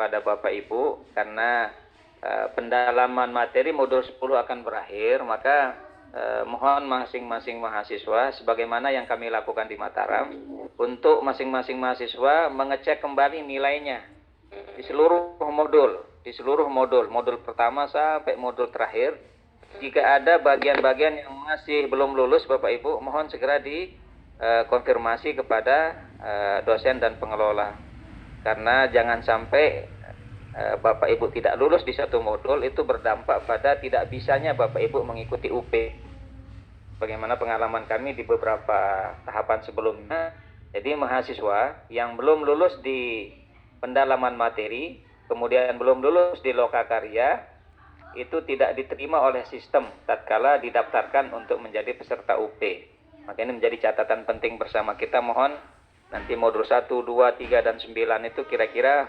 kepada Bapak Ibu karena pendalaman materi modul 10 akan berakhir, maka mohon masing-masing mahasiswa sebagaimana yang kami lakukan di Mataram untuk masing-masing mahasiswa mengecek kembali nilainya di seluruh modul pertama sampai modul terakhir. Jika ada bagian-bagian yang masih belum lulus Bapak Ibu, mohon segera dikonfirmasi kepada dosen dan pengelola, karena jangan sampai Bapak Ibu tidak lulus di satu modul, itu berdampak pada tidak bisanya Bapak Ibu mengikuti UP. Bagaimana pengalaman kami di beberapa tahapan sebelumnya. Jadi mahasiswa yang belum lulus di pendalaman materi, kemudian belum lulus di lokakarya, itu tidak diterima oleh sistem tatkala didaftarkan untuk menjadi peserta UP. Maka ini menjadi catatan penting bersama kita. Mohon nanti modul 1, 2, 3, dan 9 itu kira-kira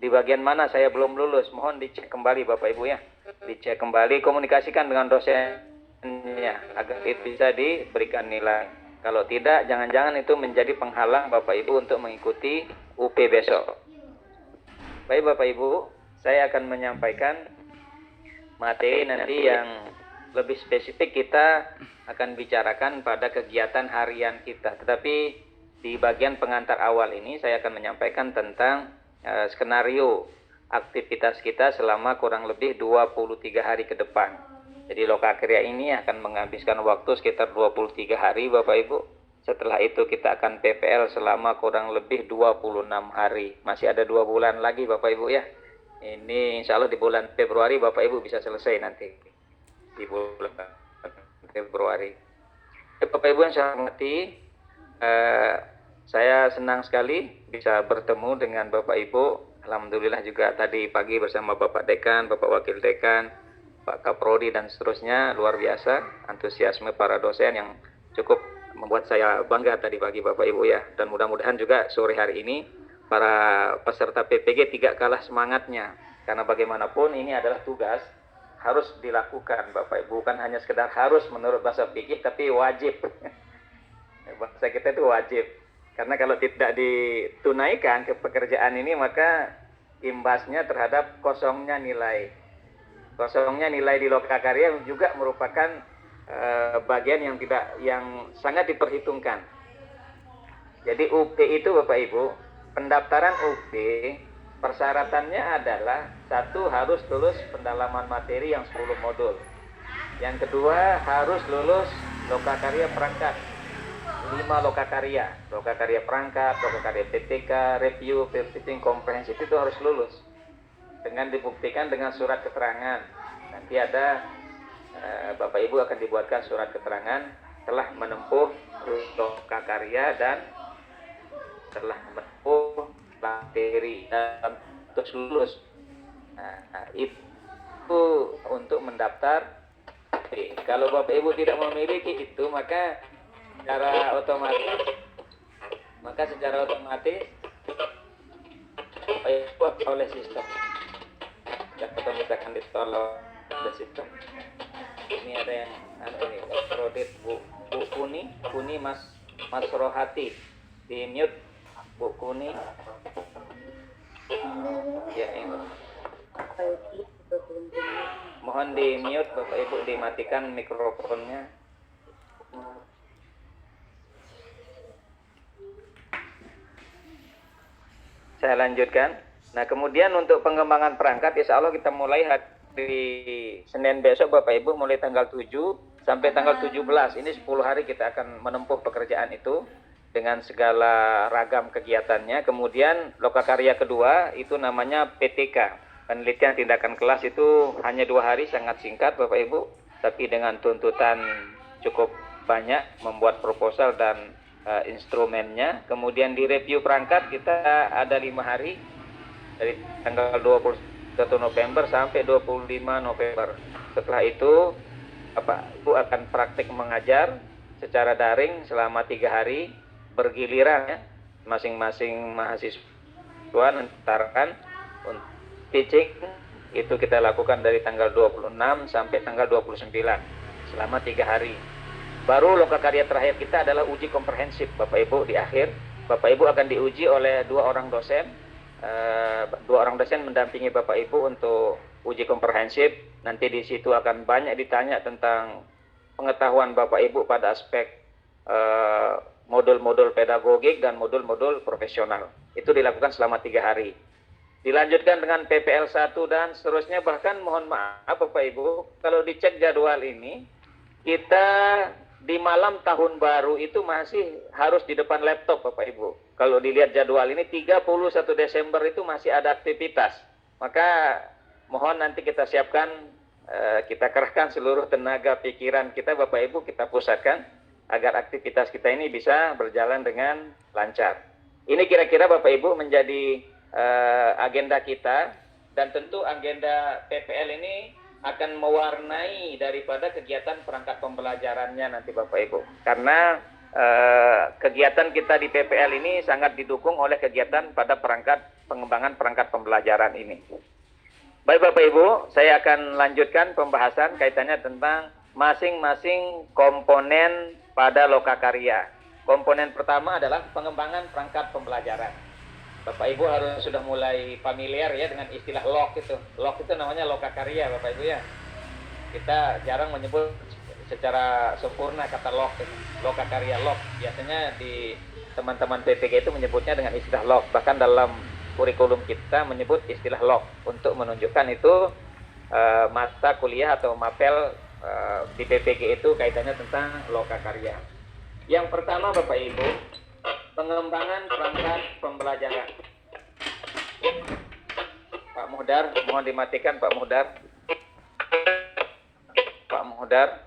di bagian mana saya belum lulus, mohon dicek kembali Bapak Ibu ya. Dicek kembali, komunikasikan dengan dosennya agar itu bisa diberikan nilai. Kalau tidak, jangan-jangan itu menjadi penghalang Bapak Ibu untuk mengikuti UP besok. Baik Bapak Ibu, saya akan menyampaikan materi nanti yang lebih spesifik. Kita akan bicarakan pada kegiatan harian kita. Tetapi di bagian pengantar awal ini saya akan menyampaikan tentang skenario aktivitas kita selama kurang lebih 23 hari ke depan. Jadi lokakarya ini akan menghabiskan waktu sekitar 23 hari Bapak Ibu. Setelah itu kita akan PPL selama kurang lebih 26 hari. Masih ada 2 bulan lagi Bapak Ibu ya. Ini insya Allah di bulan Februari Bapak Ibu bisa selesai nanti. Di bulan Februari. Bapak Ibu yang saya hormati, saya senang sekali bisa bertemu dengan Bapak Ibu. Alhamdulillah juga tadi pagi bersama Bapak Dekan, Bapak Wakil Dekan, Pak Kaprodi dan seterusnya. Luar biasa antusiasme para dosen yang cukup membuat saya bangga tadi pagi Bapak Ibu ya. Dan mudah-mudahan juga sore hari ini para peserta PPG tidak kalah semangatnya. Karena bagaimanapun ini adalah tugas, harus dilakukan Bapak Ibu. Bukan hanya sekedar harus menurut bahasa fikih, tapi wajib. Bahasa kita itu wajib. Karena kalau tidak ditunaikan ke pekerjaan ini, maka imbasnya terhadap kosongnya nilai. Kosongnya nilai di lokakarya juga merupakan bagian yang sangat diperhitungkan. Jadi UP itu Bapak Ibu, pendaftaran UP persyaratannya adalah 1, harus lulus pendalaman materi yang 10 modul. Yang kedua, harus lulus lokakarya perangkat 5 lokakarya perangkat, lokakarya PTK, review, visiting, komprehensif, itu harus lulus dengan dibuktikan dengan surat keterangan. Nanti ada Bapak Ibu akan dibuatkan surat keterangan telah menempuh lokakarya dan telah menempuh materi dan terus lulus. Nah, itu untuk mendaftar. Kalau Bapak Ibu tidak memiliki itu, maka secara otomatis oleh sistem dan otomatis akan ditolong oleh sistem. Ini ada yang kredit Bu Kuni Mas Rohati, di mute Bu Kuni. Ya ini. Mohon di mute Bapak Ibu, dimatikan mikrofonnya. Saya lanjutkan. Nah, kemudian untuk pengembangan perangkat, insya Allah kita mulai hari Senin besok Bapak Ibu, mulai tanggal 7 sampai tanggal 17. Ini 10 hari kita akan menempuh pekerjaan itu dengan segala ragam kegiatannya. Kemudian lokakarya kedua itu namanya PTK, penelitian tindakan kelas, itu hanya 2 hari, sangat singkat Bapak Ibu, tapi dengan tuntutan cukup banyak, membuat proposal dan instrumennya. Kemudian di review perangkat kita ada 5 hari, dari tanggal 21 November sampai 25 November. Setelah itu Bapak Ibu akan praktik mengajar secara daring selama 3 hari bergiliran ya. Masing-masing mahasiswa mentarkan untuk teaching itu kita lakukan dari tanggal 26 sampai tanggal 29 selama 3 hari. Baru lokakarya terakhir kita adalah uji komprehensif Bapak Ibu. Di akhir Bapak Ibu akan diuji oleh 2 orang dosen, dua orang dosen mendampingi Bapak Ibu untuk uji komprehensif. Nanti di situ akan banyak ditanya tentang pengetahuan Bapak Ibu pada aspek modul-modul pedagogik dan modul-modul profesional. Itu dilakukan selama 3 hari. Dilanjutkan dengan PPL 1 dan seterusnya. Bahkan mohon maaf Bapak Ibu, kalau dicek jadwal ini, kita di malam tahun baru itu masih harus di depan laptop Bapak Ibu. Kalau dilihat jadwal ini 31 Desember itu masih ada aktivitas. Maka mohon nanti kita siapkan, kita kerahkan seluruh tenaga pikiran kita Bapak Ibu, kita pusatkan agar aktivitas kita ini bisa berjalan dengan lancar. Ini kira-kira Bapak Ibu menjadi agenda kita, dan tentu agenda PPL ini akan mewarnai daripada kegiatan perangkat pembelajarannya nanti Bapak Ibu. Karena kegiatan kita di PPL ini sangat didukung oleh kegiatan pada pengembangan perangkat pembelajaran ini. Baik Bapak Ibu, saya akan lanjutkan pembahasan kaitannya tentang masing-masing komponen pada lokakarya. Komponen pertama adalah pengembangan perangkat pembelajaran. Bapak Ibu harus sudah mulai familiar ya dengan istilah LOK itu. LOK itu namanya lokakarya Bapak Ibu ya. Kita jarang menyebut secara sempurna kata LOK itu. Lokakarya LOK. Biasanya di teman-teman PPG itu menyebutnya dengan istilah LOK. Bahkan dalam kurikulum kita menyebut istilah LOK untuk menunjukkan itu mata kuliah atau mapel di PPG itu kaitannya tentang lokakarya. Yang pertama Bapak Ibu, pengembangan perangkat pembelajaran. Pak Muhdar, mohon dimatikan Pak Muhdar. Pak Muhdar.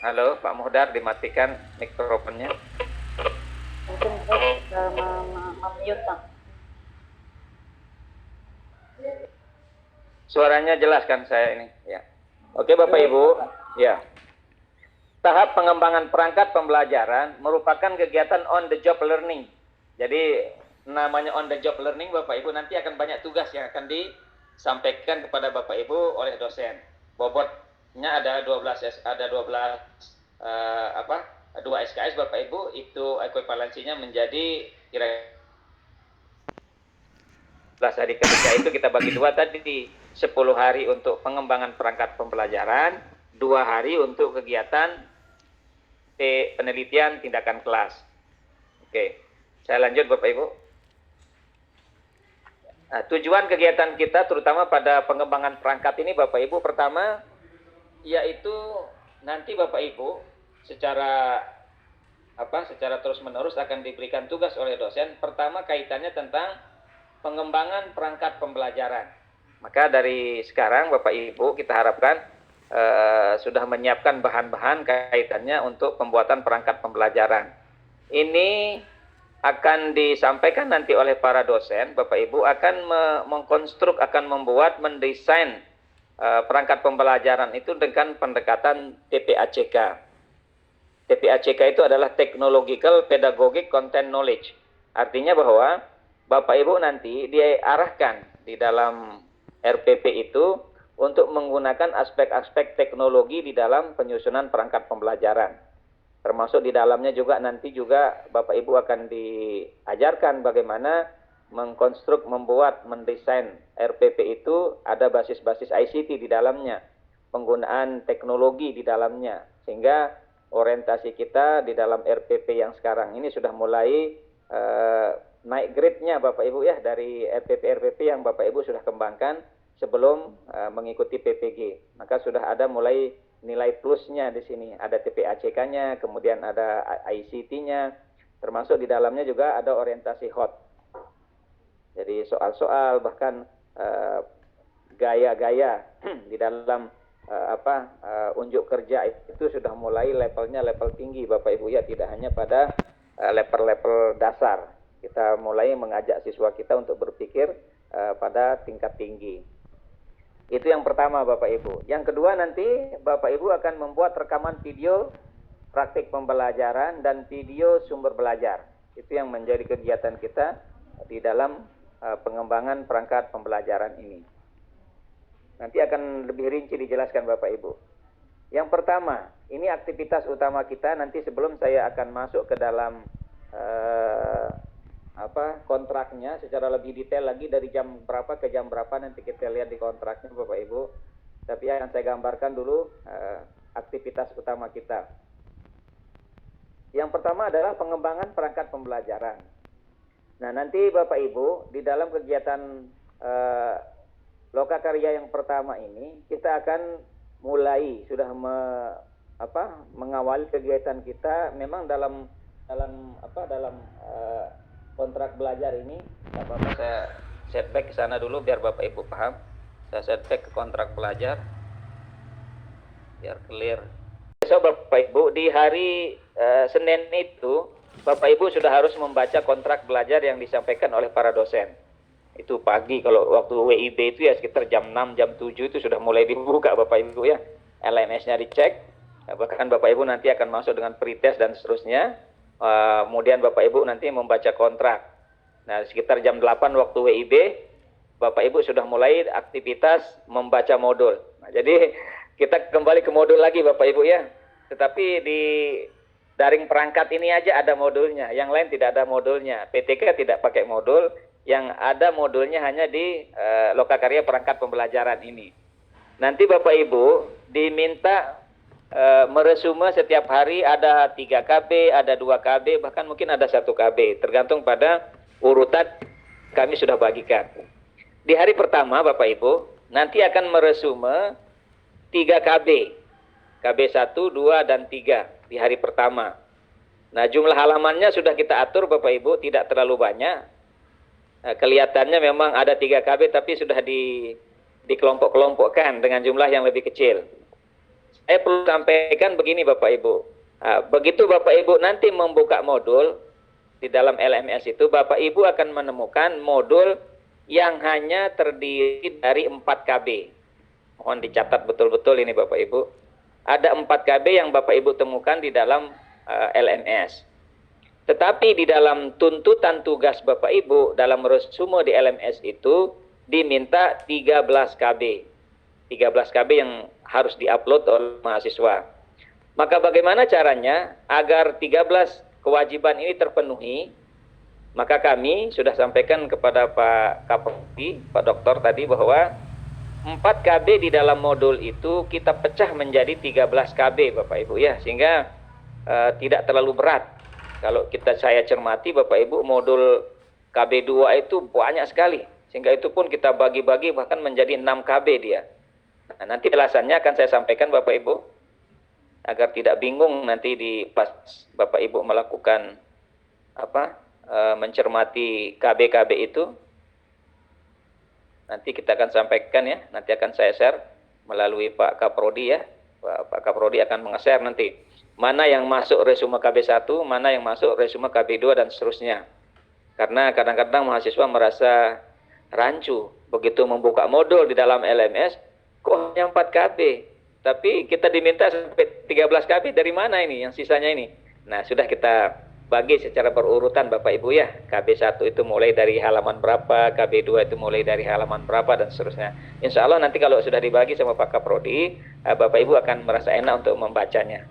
Halo Pak Muhdar, dimatikan mikrofonnya. Mungkin saya mute Pak. Suaranya jelas kan saya ini? Ya. Oke Bapak Ibu, ya. Tahap pengembangan perangkat pembelajaran merupakan kegiatan on the job learning. Jadi namanya on the job learning Bapak Ibu, nanti akan banyak tugas yang akan disampaikan kepada Bapak Ibu oleh dosen. Bobotnya ada 12 2 SKS Bapak Ibu, itu ekuivalensinya menjadi kira-kira hari ketiga itu kita bagi dua tadi, 10 hari untuk pengembangan perangkat pembelajaran, 2 hari untuk kegiatan penelitian tindakan kelas. Oke, saya lanjut Bapak Ibu. Nah, tujuan kegiatan kita terutama pada pengembangan perangkat ini Bapak Ibu, pertama yaitu nanti Bapak Ibu secara terus-menerus akan diberikan tugas oleh dosen. Pertama kaitannya tentang pengembangan perangkat pembelajaran. Maka dari sekarang Bapak Ibu kita harapkan sudah menyiapkan bahan-bahan kaitannya untuk pembuatan perangkat pembelajaran. Ini akan disampaikan nanti oleh para dosen. Bapak Ibu akan mengkonstruk, akan membuat, mendesain perangkat pembelajaran itu dengan pendekatan TPACK. TPACK itu adalah Technological Pedagogic Content Knowledge. Artinya bahwa Bapak Ibu nanti diarahkan di dalam RPP itu untuk menggunakan aspek-aspek teknologi di dalam penyusunan perangkat pembelajaran. Termasuk di dalamnya juga nanti juga Bapak Ibu akan diajarkan bagaimana mengkonstruk, membuat, mendesain RPP itu ada basis-basis ICT di dalamnya, penggunaan teknologi di dalamnya, sehingga orientasi kita di dalam RPP yang sekarang ini sudah mulai naik grade-nya Bapak Ibu ya, dari RPP-RPP yang Bapak Ibu sudah kembangkan sebelum mengikuti PPG. Maka sudah ada mulai nilai plusnya di sini. Ada TPACK-nya, kemudian ada ICT-nya, termasuk di dalamnya juga ada orientasi HOT. Jadi soal-soal, bahkan gaya-gaya di dalam unjuk kerja itu sudah mulai levelnya level tinggi Bapak Ibu ya, tidak hanya pada level-level dasar. Kita mulai mengajak siswa kita untuk berpikir pada tingkat tinggi. Itu yang pertama Bapak Ibu. Yang kedua nanti Bapak Ibu akan membuat rekaman video praktik pembelajaran dan video sumber belajar. Itu yang menjadi kegiatan kita di dalam pengembangan perangkat pembelajaran ini. Nanti akan lebih rinci dijelaskan Bapak Ibu. Yang pertama, ini aktivitas utama kita nanti sebelum saya akan masuk ke dalam kontraknya secara lebih detail lagi dari jam berapa ke jam berapa nanti kita lihat di kontraknya Bapak Ibu. Tapi akan saya gambarkan dulu aktivitas utama kita. Yang pertama adalah pengembangan perangkat pembelajaran. Nah, nanti Bapak Ibu di dalam kegiatan lokakarya yang pertama ini kita akan mulai sudah mengawali kegiatan kita memang dalam kontrak belajar ini. Bapak saya setback ke sana dulu biar Bapak Ibu paham. Saya setback ke kontrak belajar biar clear. Besok Bapak Ibu di hari Senin itu Bapak Ibu sudah harus membaca kontrak belajar yang disampaikan oleh para dosen. Itu pagi, kalau waktu WIB itu ya sekitar jam 6, jam 7 itu sudah mulai dibuka Bapak Ibu ya. LMS-nya dicek, bahkan Bapak Ibu nanti akan masuk dengan pretest dan seterusnya. Kemudian Bapak Ibu nanti membaca kontrak. Nah, sekitar jam 8 waktu WIB, Bapak Ibu sudah mulai aktivitas membaca modul. Nah, jadi kita kembali ke modul lagi Bapak Ibu ya. Tetapi di daring perangkat ini aja ada modulnya, yang lain tidak ada modulnya. PTK tidak pakai modul, yang ada modulnya hanya di lokakarya perangkat pembelajaran ini. Nanti Bapak Ibu diminta meresume setiap hari ada 3 KB, ada 2 KB, bahkan mungkin ada 1 KB, tergantung pada urutan kami sudah bagikan. Di hari pertama Bapak Ibu nanti akan meresume 3 KB, KB 1, 2, dan 3 di hari pertama. Nah, jumlah halamannya sudah kita atur Bapak Ibu, tidak terlalu banyak. Kelihatannya memang ada 3 KB tapi sudah dikelompok-kelompokkan dengan jumlah yang lebih kecil. Saya perlu sampaikan begini Bapak Ibu. Begitu Bapak Ibu nanti membuka modul di dalam LMS itu, Bapak Ibu akan menemukan modul yang hanya terdiri dari 4 KB. Mohon dicatat betul-betul ini Bapak Ibu. Ada 4 KB yang Bapak Ibu temukan di dalam LMS. Tetapi di dalam tuntutan tugas Bapak Ibu dalam resume di LMS itu diminta 13 KB. 13 KB yang harus diupload oleh mahasiswa. Maka bagaimana caranya agar 13 kewajiban ini terpenuhi? Maka kami sudah sampaikan kepada Pak Kapolri, Pak Dokter tadi bahwa 4 KB di dalam modul itu kita pecah menjadi 13 KB Bapak Ibu ya, sehingga tidak terlalu berat. Kalau saya cermati Bapak Ibu, modul KB2 itu banyak sekali, sehingga itu pun kita bagi-bagi bahkan menjadi 6 KB dia. Nah, nanti alasannya akan saya sampaikan Bapak Ibu, agar tidak bingung nanti pas Bapak Ibu melakukan mencermati KB-KB itu. Nanti kita akan sampaikan ya, nanti akan saya share melalui Pak Kaprodi ya. Pak Kaprodi akan menge-share nanti mana yang masuk resume KB1, mana yang masuk resume KB2 dan seterusnya. Karena kadang-kadang mahasiswa merasa rancu begitu membuka modul di dalam LMS, kok hanya 4 KB, tapi kita diminta sampai 13 KB, dari mana ini yang sisanya ini? Nah, sudah kita bagi secara berurutan Bapak Ibu ya. KB1 itu mulai dari halaman berapa, KB2 itu mulai dari halaman berapa, dan seterusnya. Insya Allah nanti kalau sudah dibagi sama Pak Kaprodi, Bapak Ibu akan merasa enak untuk membacanya.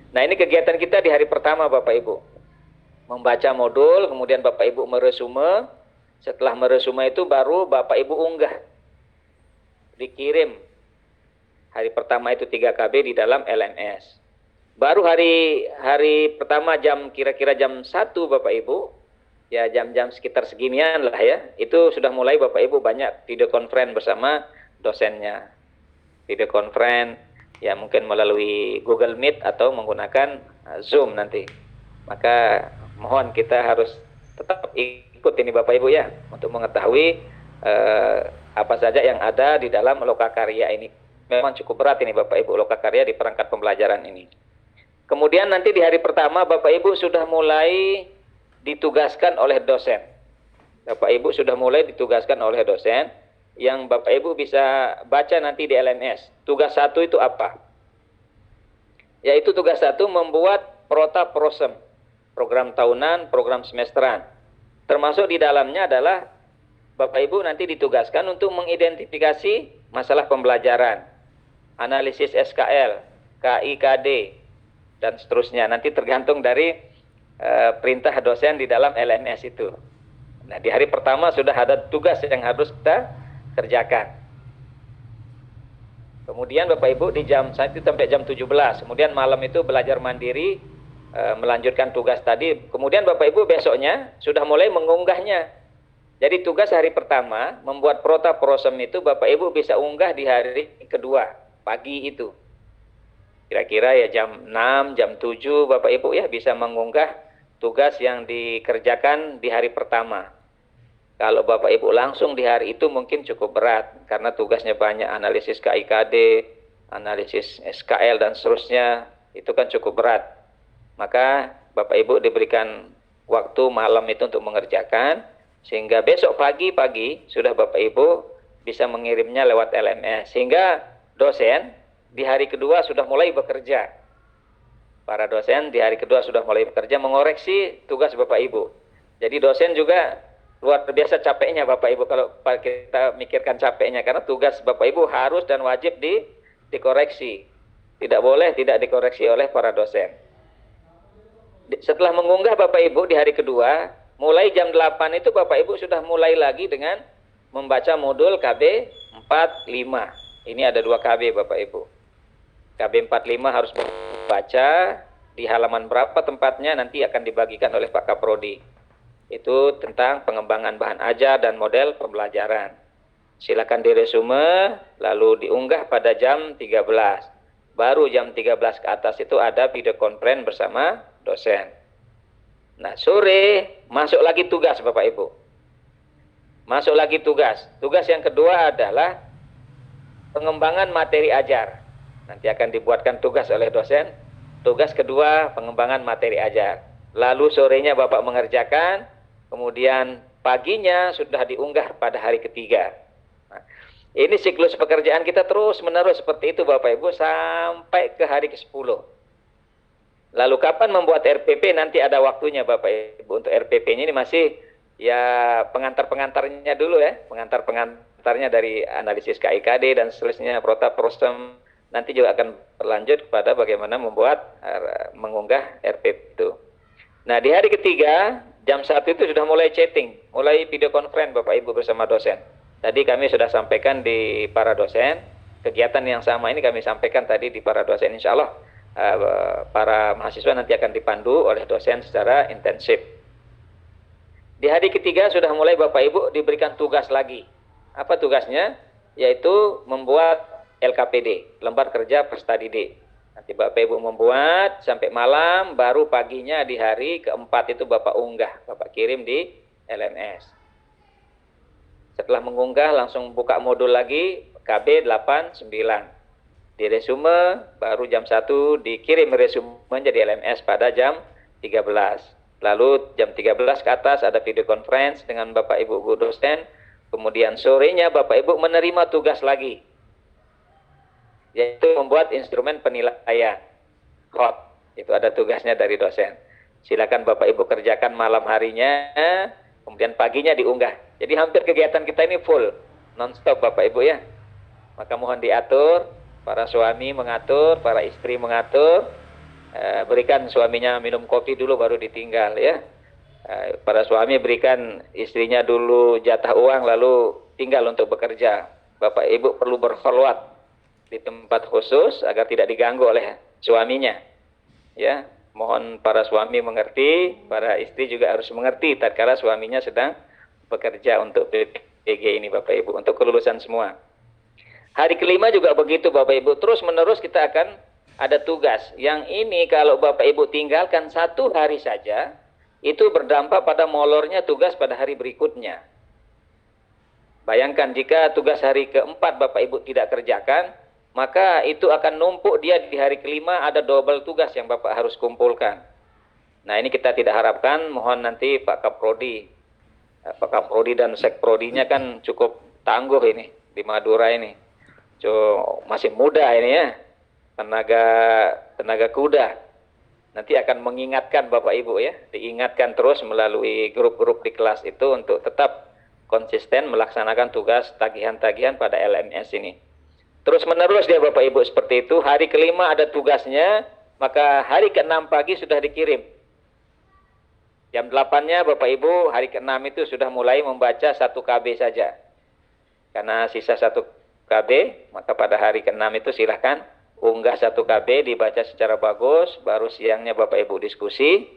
Nah, ini kegiatan kita di hari pertama Bapak Ibu. Membaca modul, kemudian Bapak Ibu meresume. Setelah meresume itu baru Bapak Ibu unggah. Dikirim. Hari pertama itu 3 KB di dalam LMS. Baru hari pertama kira-kira jam 1 Bapak Ibu. Ya, jam-jam sekitar seginian lah ya. Itu sudah mulai Bapak Ibu banyak video conference bersama dosennya. Video conference ya mungkin melalui Google Meet atau menggunakan Zoom nanti. Maka mohon kita harus tetap ikut ini Bapak Ibu ya, untuk mengetahui apa saja yang ada di dalam lokakarya ini. Memang cukup berat ini Bapak Ibu, lokakarya di perangkat pembelajaran ini. Kemudian nanti di hari pertama Bapak Ibu sudah mulai ditugaskan oleh dosen. Bapak Ibu sudah mulai ditugaskan oleh dosen, yang Bapak Ibu bisa baca nanti di LMS. Tugas 1 itu apa? Yaitu tugas 1 membuat prota-prosem, program tahunan, program semesteran. Termasuk di dalamnya adalah Bapak Ibu nanti ditugaskan untuk mengidentifikasi masalah pembelajaran, analisis SKL, KIKD, dan seterusnya. Nanti tergantung dari perintah dosen di dalam LMS itu. Nah, di hari pertama sudah ada tugas yang harus kita kerjakan. Kemudian Bapak Ibu di jam 1 sampai jam 17. Kemudian malam itu belajar mandiri, melanjutkan tugas tadi. Kemudian Bapak Ibu besoknya sudah mulai mengunggahnya. Jadi tugas hari pertama membuat prota prosem itu Bapak Ibu bisa unggah di hari kedua, pagi itu. Kira-kira ya jam 6, jam 7 Bapak Ibu ya bisa mengunggah tugas yang dikerjakan di hari pertama. Kalau Bapak Ibu langsung di hari itu mungkin cukup berat karena tugasnya banyak, analisis KIKD, analisis SKL dan seterusnya, itu kan cukup berat. Maka Bapak Ibu diberikan waktu malam itu untuk mengerjakan sehingga besok pagi-pagi sudah Bapak Ibu bisa mengirimnya lewat LMS sehingga dosen di hari kedua sudah mulai bekerja. Para dosen di hari kedua sudah mulai bekerja mengoreksi tugas Bapak Ibu. Jadi dosen juga luar biasa capeknya Bapak Ibu kalau kita mikirkan capeknya karena tugas Bapak Ibu harus dan wajib dikoreksi. Tidak boleh tidak dikoreksi oleh para dosen. Setelah mengunggah Bapak Ibu di hari kedua, mulai jam 8 itu Bapak Ibu sudah mulai lagi dengan membaca modul KB 45. Ini ada 2 KB Bapak Ibu. KB 45 harus baca di halaman berapa tempatnya nanti akan dibagikan oleh Pak Kaprodi. Itu tentang pengembangan bahan ajar dan model pembelajaran. Silakan diresume lalu diunggah pada jam 13. Baru jam 13 ke atas itu ada video conference bersama dosen. Nah, sore masuk lagi tugas Bapak Ibu. Masuk lagi tugas. Tugas yang kedua adalah pengembangan materi ajar. Nanti akan dibuatkan tugas oleh dosen. Tugas kedua, pengembangan materi ajar. Lalu sorenya Bapak mengerjakan, kemudian paginya sudah diunggah pada hari ketiga. Nah, ini siklus pekerjaan kita terus menerus seperti itu Bapak Ibu sampai ke hari ke-10. Lalu kapan membuat RPP nanti ada waktunya Bapak Ibu. Untuk RPP-nya ini masih ya pengantar-pengantarnya dulu ya. Pengantar-pengantarnya dari analisis KIKD dan seterusnya, prota prosem. Nanti juga akan berlanjut kepada bagaimana membuat mengunggah RPP itu. Nah, di hari ketiga jam 1 itu sudah mulai chatting, mulai video conference Bapak Ibu bersama dosen. Tadi kami sudah sampaikan di para dosen, kegiatan yang sama ini kami sampaikan tadi di para dosen. Insya Allah para mahasiswa nanti akan dipandu oleh dosen secara intensif. Di hari ketiga sudah mulai Bapak Ibu diberikan tugas lagi. Apa tugasnya? Yaitu membuat LKPD, lembar kerja per studi D. Nanti Bapak Ibu membuat sampai malam, baru paginya di hari keempat itu Bapak unggah, Bapak kirim di LMS. Setelah mengunggah langsung buka modul lagi KB 89. Di resume baru jam 1 dikirim resume jadi LMS pada jam 13. Lalu jam 13 ke atas ada video conference dengan Bapak Ibu guru dosen. Kemudian sorenya Bapak Ibu menerima tugas lagi, yaitu membuat instrumen penilaian HOT. Itu ada tugasnya dari dosen. Silakan Bapak Ibu kerjakan malam harinya, kemudian paginya diunggah. Jadi hampir kegiatan kita ini full, non-stop Bapak Ibu ya. Maka mohon diatur, para suami mengatur, para istri mengatur, berikan suaminya minum kopi dulu baru ditinggal ya. Para suami berikan istrinya dulu jatah uang lalu tinggal untuk bekerja. Bapak Ibu perlu berkhulwat di tempat khusus agar tidak diganggu oleh suaminya. Ya, mohon para suami mengerti, para istri juga harus mengerti tatkala suaminya sedang bekerja untuk PPG ini Bapak Ibu, untuk kelulusan semua. Hari kelima juga begitu Bapak Ibu, terus menerus kita akan ada tugas. Yang ini kalau Bapak Ibu tinggalkan 1 hari saja, itu berdampak pada molornya tugas pada hari berikutnya. Bayangkan jika tugas hari keempat Bapak Ibu tidak kerjakan, maka itu akan numpuk dia di hari kelima, ada double tugas yang Bapak harus kumpulkan. Nah, ini kita tidak harapkan, mohon nanti Pak Kaprodi dan Sekprodinya kan cukup tangguh ini di Madura ini. Masih muda ini ya, tenaga kuda. Nanti akan mengingatkan Bapak Ibu ya, diingatkan terus melalui grup-grup di kelas itu untuk tetap konsisten melaksanakan tugas tagihan-tagihan pada LMS ini. Terus menerus dia Bapak Ibu seperti itu. Hari kelima ada tugasnya, maka hari ke-6 pagi sudah dikirim. Jam 8-nya Bapak Ibu hari ke-6 itu sudah mulai membaca 1 KB saja. Karena sisa 1 KB, maka pada hari ke-6 itu silahkan unggah 1 KB, dibaca secara bagus, baru siangnya Bapak Ibu diskusi.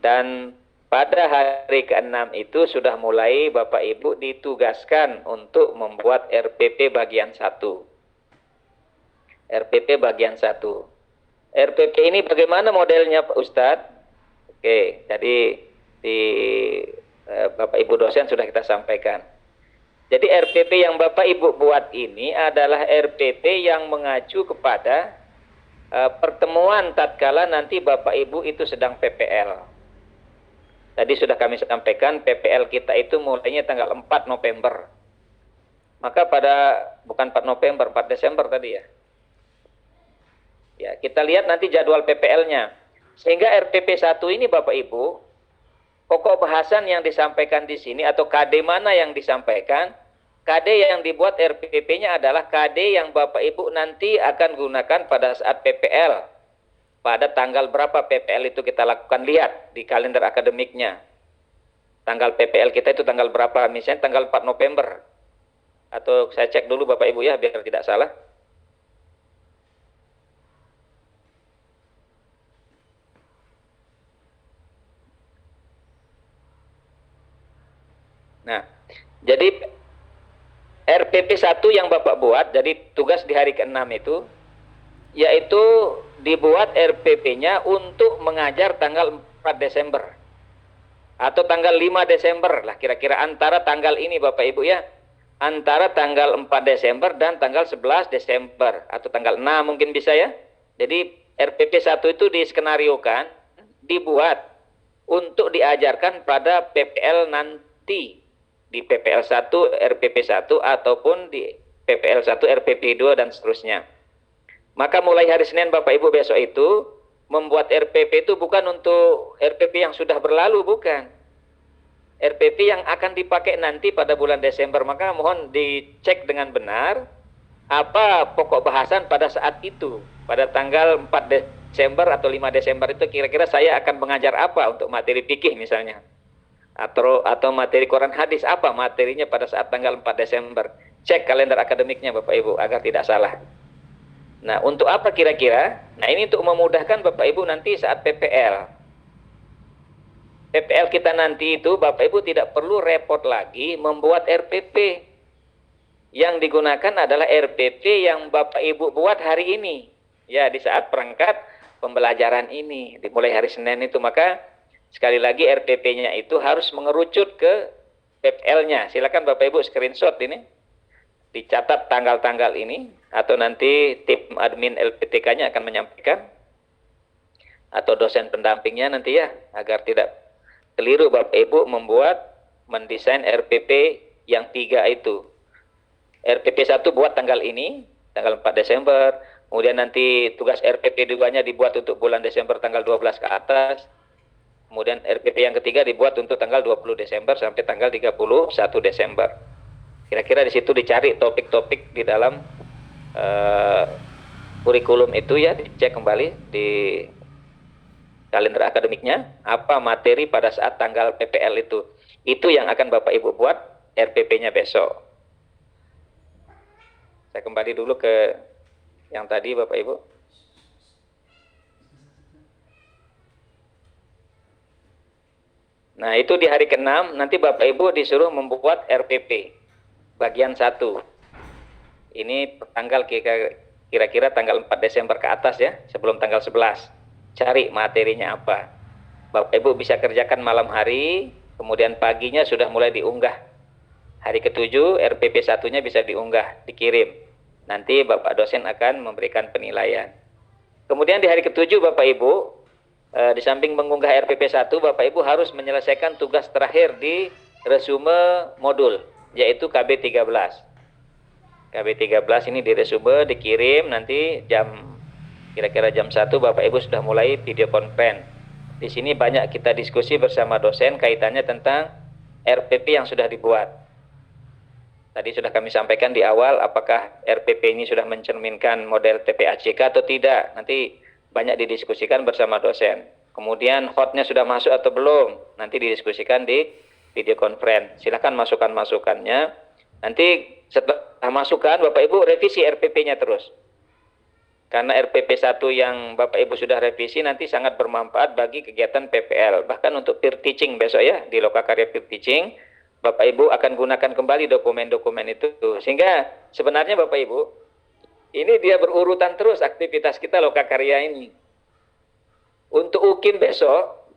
Dan pada hari ke-6 itu sudah mulai Bapak Ibu ditugaskan untuk membuat RPP bagian 1. RPP bagian 1. RPP ini bagaimana modelnya Pak Ustadz? Oke, jadi di Bapak Ibu dosen sudah kita sampaikan. Jadi RPP yang Bapak Ibu buat ini adalah RPP yang mengacu kepada pertemuan tatkala nanti Bapak Ibu itu sedang PPL. Tadi sudah kami sampaikan PPL kita itu mulainya tanggal 4 November. Maka bukan 4 November, 4 Desember tadi ya. Ya, kita lihat nanti jadwal PPL-nya. Sehingga RPP 1 ini Bapak Ibu, pokok bahasan yang disampaikan di sini atau KD mana yang disampaikan, KD yang dibuat RPP-nya adalah KD yang Bapak Ibu nanti akan gunakan pada saat PPL. Pada tanggal berapa PPL itu kita lakukan, lihat di kalender akademiknya. Tanggal PPL kita itu tanggal berapa, misalnya tanggal 4 November. Atau saya cek dulu Bapak Ibu ya, biar tidak salah. Nah, jadi RPP 1 yang Bapak buat, jadi tugas di hari ke-6 itu, yaitu dibuat RPP-nya untuk mengajar tanggal 4 Desember. Atau tanggal 5 Desember lah, kira-kira antara tanggal ini Bapak Ibu ya. Antara tanggal 4 Desember dan tanggal 11 Desember. Atau tanggal 6 mungkin bisa ya. Jadi RPP 1 itu diskenariokan, dibuat untuk diajarkan pada PPL nanti. Di PPL 1, RPP 1, ataupun di PPL 1, RPP 2, dan seterusnya. Maka mulai hari Senin Bapak Ibu besok itu, membuat RPP itu bukan untuk RPP yang sudah berlalu, bukan. RPP yang akan dipakai nanti pada bulan Desember. Maka mohon dicek dengan benar, apa pokok bahasan pada saat itu. Pada tanggal 4 Desember atau 5 Desember itu kira-kira saya akan mengajar apa untuk materi fikih misalnya. Atau materi Quran hadis, apa materinya pada saat tanggal 4 Desember. Cek kalender akademiknya Bapak Ibu agar tidak salah. Nah, untuk apa kira-kira? Nah, ini untuk memudahkan Bapak Ibu nanti saat PPL. PPL kita nanti itu Bapak Ibu tidak perlu repot lagi membuat RPP. Yang digunakan adalah RPP yang Bapak Ibu buat hari ini. Ya, di saat perangkat pembelajaran ini, dimulai hari Senin itu. Maka sekali lagi RPP-nya itu harus mengerucut ke PPL-nya. Silakan Bapak Ibu screenshot ini. Dicatat tanggal-tanggal ini. Atau nanti tim admin LPTK-nya akan menyampaikan. Atau dosen pendampingnya nanti ya. Agar tidak keliru Bapak Ibu mendesain RPP yang 3 itu. RPP 1 buat tanggal ini. Tanggal 4 Desember. Kemudian nanti tugas RPP 2-nya dibuat untuk bulan Desember tanggal 12 ke atas. Kemudian RPP yang ketiga dibuat untuk tanggal 20 Desember sampai tanggal 31 Desember. Kira-kira di situ dicari topik-topik di dalam kurikulum itu ya, dicek kembali di kalender akademiknya, apa materi pada saat tanggal PPL itu. Itu yang akan Bapak Ibu buat RPP-nya besok. Saya kembali dulu ke yang tadi Bapak Ibu. Nah, itu di hari ke-6 nanti Bapak Ibu disuruh membuat RPP bagian 1. Ini tanggal kira-kira tanggal 4 Desember ke atas ya, sebelum tanggal 11. Cari materinya apa. Bapak Ibu bisa kerjakan malam hari, kemudian paginya sudah mulai diunggah. Hari ke-7 RPP 1-nya bisa diunggah, dikirim. Nanti Bapak dosen akan memberikan penilaian. Kemudian di hari ke-7 Bapak Ibu, di samping mengunggah RPP 1, Bapak Ibu harus menyelesaikan tugas terakhir di resume modul, yaitu KB 13. KB 13 ini di resume, dikirim nanti kira-kira jam 1 Bapak Ibu sudah mulai video conference. Di sini banyak kita diskusi bersama dosen kaitannya tentang RPP yang sudah dibuat. Tadi sudah kami sampaikan di awal, apakah RPP ini sudah mencerminkan model TPACK atau tidak. Nanti banyak didiskusikan bersama dosen. Kemudian hotnya sudah masuk atau belum? Nanti didiskusikan di video conference. Silakan masukan-masukannya. Nanti setelah masukan, Bapak Ibu revisi RPP-nya terus. Karena RPP 1 yang Bapak Ibu sudah revisi nanti sangat bermanfaat bagi kegiatan PPL. Bahkan untuk peer teaching besok ya, di Lokakarya Peer Teaching, Bapak Ibu akan gunakan kembali dokumen-dokumen itu. Sehingga sebenarnya Bapak Ibu, ini dia berurutan terus aktivitas kita Lokakarya ini. Untuk UKIM besok,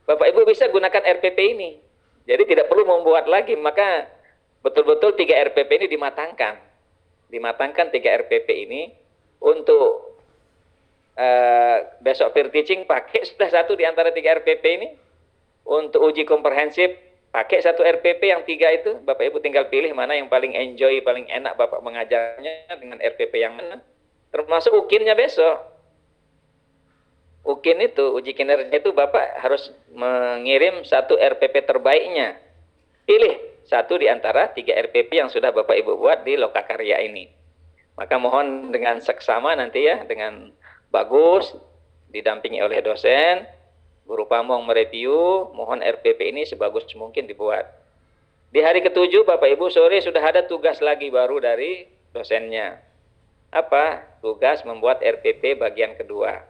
Bapak Ibu bisa gunakan RPP ini. Jadi tidak perlu membuat lagi, maka betul-betul 3 RPP ini dimatangkan. Dimatangkan 3 RPP ini untuk besok peer teaching pakai sudah 1 di antara 3 RPP ini. Untuk uji komprehensif pakai 1 RPP yang 3 itu. Bapak Ibu tinggal pilih mana yang paling enjoy, paling enak Bapak mengajarnya dengan RPP yang mana. Termasuk UKIM-nya besok. UKIN itu, uji kinerja itu Bapak harus mengirim 1 RPP terbaiknya. Pilih 1 di antara 3 RPP yang sudah Bapak Ibu buat di Lokakarya ini. Maka mohon dengan seksama nanti ya, dengan bagus, didampingi oleh dosen, guru pamong mereview, mohon RPP ini sebagus mungkin dibuat. Di hari ke-7 Bapak Ibu sore sudah ada tugas lagi baru dari dosennya. Apa? Tugas membuat RPP bagian kedua.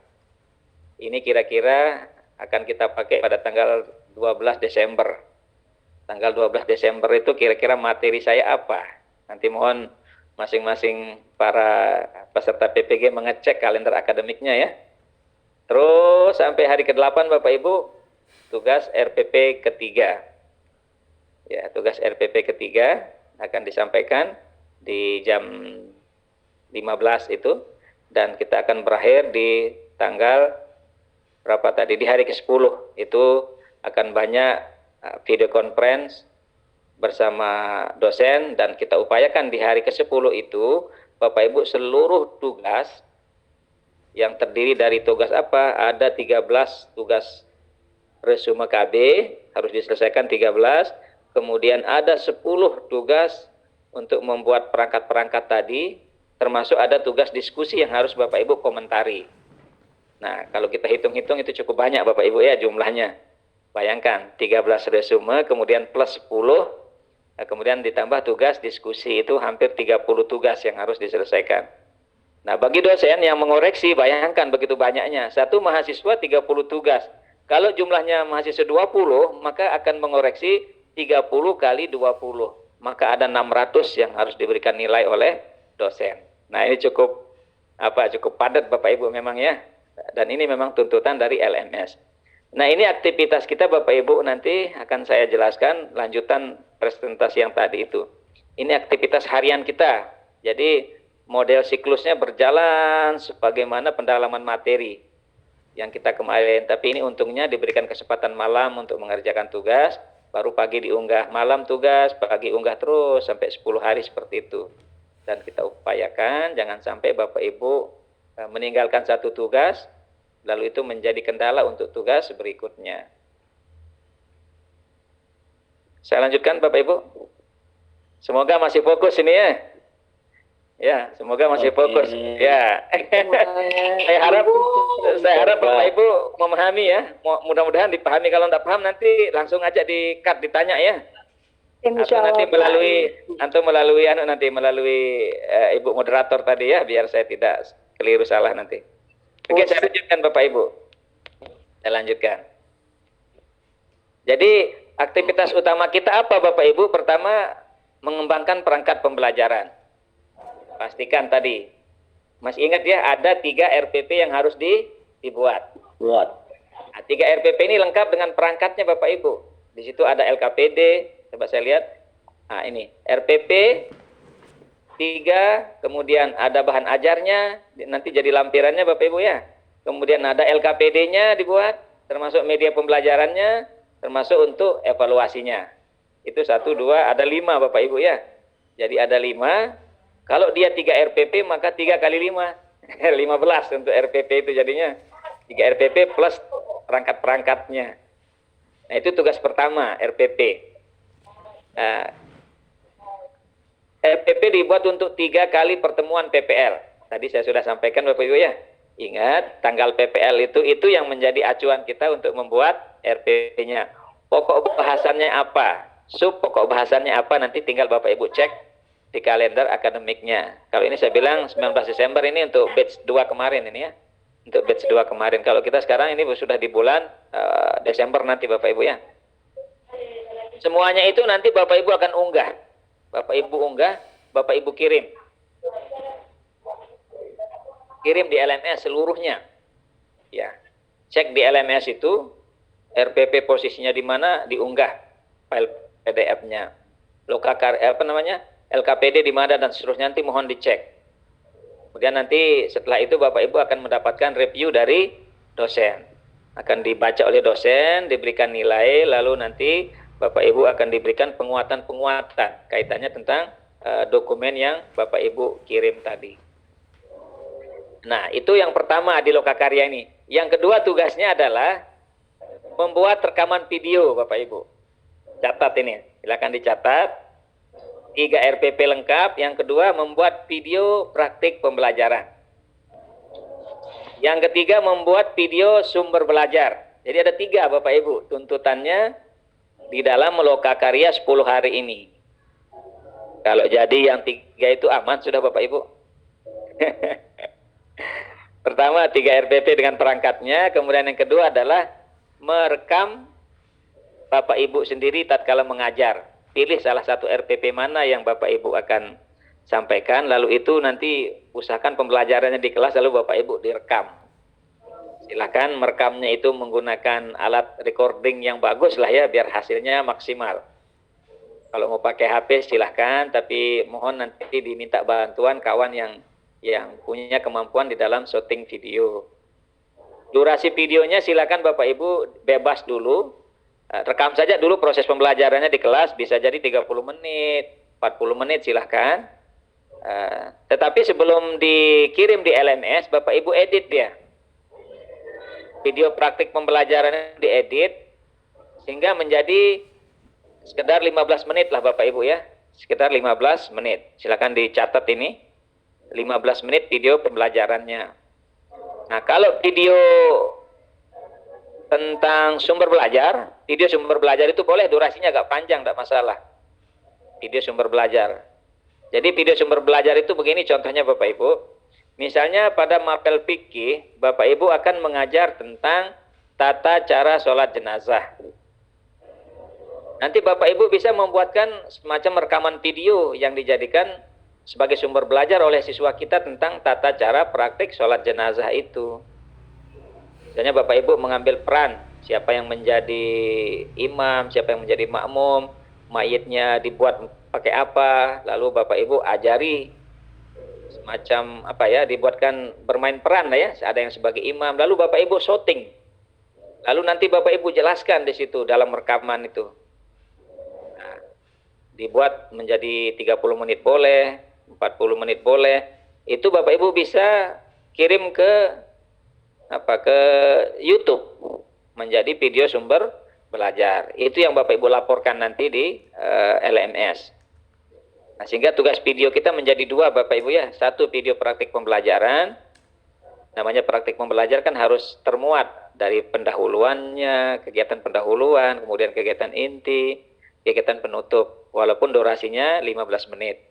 Ini kira-kira akan kita pakai pada tanggal 12 Desember. Tanggal 12 Desember itu kira-kira materi saya apa? Nanti mohon masing-masing para peserta PPG mengecek kalender akademiknya ya. Terus sampai hari ke-8 Bapak Ibu, tugas RPP ketiga. Ya, tugas RPP ketiga akan disampaikan di jam 15 itu. Dan kita akan berakhir di tanggal berapa tadi, di hari ke-10 itu akan banyak video conference bersama dosen, dan kita upayakan di hari ke-10 itu Bapak Ibu seluruh tugas yang terdiri dari tugas apa? Ada 13 tugas resume KB harus diselesaikan 13, kemudian ada 10 tugas untuk membuat perangkat-perangkat tadi, termasuk ada tugas diskusi yang harus Bapak Ibu komentari. Nah, kalau kita hitung-hitung itu cukup banyak Bapak Ibu ya jumlahnya. Bayangkan, 13 resume, kemudian plus 10, kemudian ditambah tugas diskusi, itu hampir 30 tugas yang harus diselesaikan. Nah, bagi dosen yang mengoreksi, bayangkan begitu banyaknya. Satu mahasiswa 30 tugas. Kalau jumlahnya mahasiswa 20, maka akan mengoreksi 30 kali 20. Maka ada 600 yang harus diberikan nilai oleh dosen. Nah, ini cukup padat Bapak Ibu memang ya. Dan ini memang tuntutan dari LMS. Nah, ini aktivitas kita Bapak Ibu, nanti akan saya jelaskan lanjutan presentasi yang tadi itu. Ini aktivitas harian kita. Jadi model siklusnya berjalan sebagaimana pendalaman materi yang kita kemarin. Tapi ini untungnya diberikan kesempatan malam untuk mengerjakan tugas, baru pagi diunggah, malam tugas, pagi unggah terus sampai 10 hari seperti itu. Dan kita upayakan jangan sampai Bapak Ibu meninggalkan satu tugas, lalu itu menjadi kendala untuk tugas berikutnya. Saya lanjutkan Bapak Ibu. Semoga masih fokus ini ya. Ya, semoga masih fokus. Ya. Saya harap Bapak Ibu memahami ya. Mudah-mudahan dipahami. Kalau tidak paham nanti langsung aja di-cut, ditanya ya. Atau nanti melalui Ibu moderator tadi ya, biar saya tidak keliru salah nanti. Oke, saya lanjutkan Bapak Ibu. Saya lanjutkan. Jadi aktivitas utama kita apa Bapak Ibu? Pertama, mengembangkan perangkat pembelajaran. Pastikan tadi, masih ingat ya, ada 3 RPP yang harus dibuat. Nah, 3 RPP ini lengkap dengan perangkatnya Bapak Ibu. Di situ ada LKPD, coba saya lihat. Nah, ini RPP 3, kemudian ada bahan ajarnya, nanti jadi lampirannya Bapak Ibu ya. Kemudian ada LKPD-nya dibuat, termasuk media pembelajarannya, termasuk untuk evaluasinya. Itu 1, 2, ada 5 Bapak Ibu ya. Jadi ada 5. Kalau dia 3 RPP maka 3 kali 5. 15 untuk RPP itu jadinya. 3 RPP plus perangkat-perangkatnya. Nah, itu tugas pertama RPP. Nah, RPP dibuat untuk 3 kali pertemuan PPL. Tadi saya sudah sampaikan Bapak Ibu ya. Ingat, tanggal PPL itu yang menjadi acuan kita untuk membuat RPP-nya. Pokok bahasannya apa? Sub pokok bahasannya apa? Nanti tinggal Bapak Ibu cek di kalender akademiknya. Kalau ini saya bilang 19 Desember ini untuk batch 2 kemarin ini ya. Untuk batch 2 kemarin. Kalau kita sekarang ini sudah di bulan Desember nanti Bapak Ibu ya. Semuanya itu nanti Bapak Ibu akan unggah. Bapak Ibu unggah, Bapak Ibu kirim. Kirim di LMS seluruhnya. Ya. Cek di LMS itu RPP posisinya di mana, diunggah file PDF-nya. LKPD di mana dan seterusnya nanti mohon dicek. Kemudian nanti setelah itu Bapak Ibu akan mendapatkan review dari dosen. Akan dibaca oleh dosen, diberikan nilai, lalu nanti Bapak Ibu akan diberikan penguatan-penguatan kaitannya tentang dokumen yang Bapak Ibu kirim tadi. Nah, itu yang pertama di Lokakarya ini. Yang kedua tugasnya adalah membuat rekaman video, Bapak Ibu. Catat ini, silakan dicatat. 3 RPP lengkap. Yang kedua, membuat video praktik pembelajaran. Yang ketiga, membuat video sumber belajar. Jadi ada 3, Bapak Ibu, tuntutannya di dalam Lokakarya 10 hari ini. Kalau jadi yang 3 itu aman sudah Bapak Ibu. Pertama 3 RPP dengan perangkatnya, kemudian yang kedua adalah merekam Bapak Ibu sendiri tatkala mengajar. Pilih salah satu RPP mana yang Bapak Ibu akan sampaikan, lalu itu nanti usahakan pembelajarannya di kelas, lalu Bapak Ibu direkam. Silakan merekamnya itu menggunakan alat recording yang bagus lah ya, biar hasilnya maksimal. Kalau mau pakai HP silahkan, tapi mohon nanti diminta bantuan kawan yang punya kemampuan di dalam syuting video. Durasi videonya silakan Bapak Ibu bebas dulu. Rekam saja dulu proses pembelajarannya di kelas, bisa jadi 30 menit, 40 menit silahkan. Tetapi sebelum dikirim di LMS, Bapak Ibu edit dia. Video praktik pembelajarannya diedit, sehingga menjadi sekedar 15 menit lah Bapak Ibu ya. Sekitar 15 menit. Silakan dicatat ini. 15 menit video pembelajarannya. Nah, kalau video tentang sumber belajar, video sumber belajar itu boleh durasinya agak panjang, tidak masalah. Video sumber belajar. Jadi video sumber belajar itu begini contohnya Bapak Ibu. Misalnya pada mapel fikih, Bapak Ibu akan mengajar tentang tata cara sholat jenazah. Nanti Bapak Ibu bisa membuatkan semacam rekaman video yang dijadikan sebagai sumber belajar oleh siswa kita tentang tata cara praktik sholat jenazah itu. Misalnya Bapak Ibu mengambil peran, siapa yang menjadi imam, siapa yang menjadi makmum, mayitnya dibuat pakai apa, lalu Bapak Ibu ajari semacam apa ya, dibuatkan bermain peran lah ya, ada yang sebagai imam, lalu Bapak Ibu syuting. Lalu nanti Bapak Ibu jelaskan di situ dalam rekaman itu. Nah, dibuat menjadi 30 menit boleh, 40 menit boleh. Itu Bapak Ibu bisa kirim ke YouTube menjadi video sumber belajar. Itu yang Bapak Ibu laporkan nanti di LMS. Nah, sehingga tugas video kita menjadi 2 Bapak Ibu ya. 1 video praktik pembelajaran. Namanya praktik pembelajaran kan harus termuat dari pendahuluannya, kegiatan pendahuluan, kemudian kegiatan inti, kegiatan penutup. Walaupun durasinya 15 menit.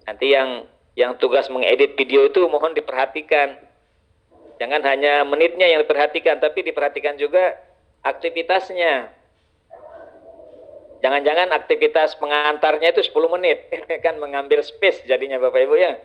Nanti yang tugas mengedit video itu mohon diperhatikan. Jangan hanya menitnya yang diperhatikan, tapi diperhatikan juga aktivitasnya. Jangan-jangan aktivitas pengantarnya itu 10 menit. Kan mengambil space jadinya Bapak Ibu ya.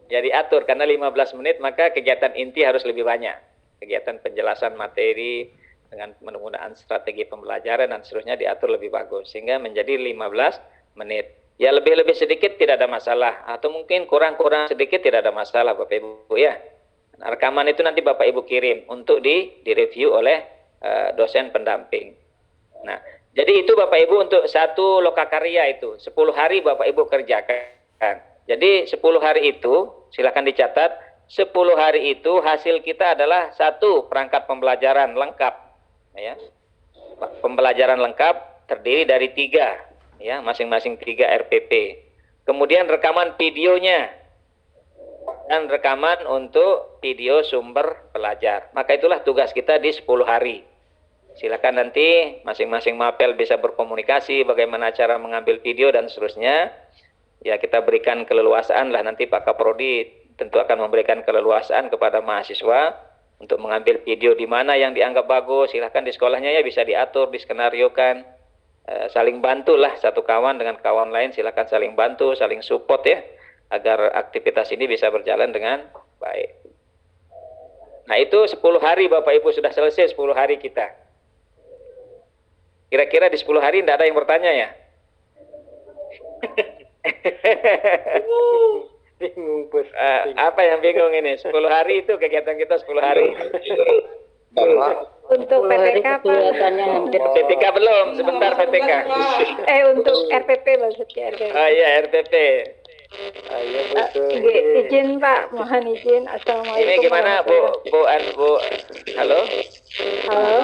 Jadi atur, karena 15 menit maka kegiatan inti harus lebih banyak. Kegiatan penjelasan materi dengan penggunaan strategi pembelajaran dan seterusnya diatur lebih bagus. Sehingga menjadi 15 menit. Ya lebih-lebih sedikit tidak ada masalah. Atau mungkin kurang-kurang sedikit tidak ada masalah Bapak Ibu ya. Nah, rekaman itu nanti Bapak Ibu kirim untuk direview oleh dosen pendamping. Nah, jadi itu Bapak Ibu untuk 1 lokakarya itu. 10 hari Bapak Ibu kerjakan. Jadi 10 hari itu, silakan dicatat. 10 hari itu hasil kita adalah 1 perangkat pembelajaran lengkap. Ya. Pembelajaran lengkap terdiri dari 3. Ya, masing-masing 3 RPP. Kemudian rekaman videonya dan rekaman untuk video sumber pelajar. Maka itulah tugas kita di 10 hari. Silakan nanti masing-masing mapel bisa berkomunikasi bagaimana cara mengambil video dan seterusnya. Ya, kita berikan keleluasaan lah, nanti Pak Kaprodi tentu akan memberikan keleluasaan kepada mahasiswa untuk mengambil video di mana yang dianggap bagus. Silakan di sekolahnya ya bisa diatur, diskenariokan, saling bantulah satu kawan dengan kawan lain, silakan saling bantu, saling support ya, agar aktivitas ini bisa berjalan dengan baik. Nah, itu 10 hari Bapak Ibu sudah selesai 10 hari kita. Kira-kira di 10 hari tidak ada yang bertanya ya? Bingung, Bos. Apa yang bingung ini? 10 hari itu kegiatan kita 10 hari. Untuk PTK Pak. Kelihatannya hampir PTK belum, sebentar PTK. Untuk RPP maksudnya RPP. Oh iya, RPP. Ayo, betul. Izin Pak, mohon izin. Assalamualaikum. Ini gimana Bu? Halo? Halo.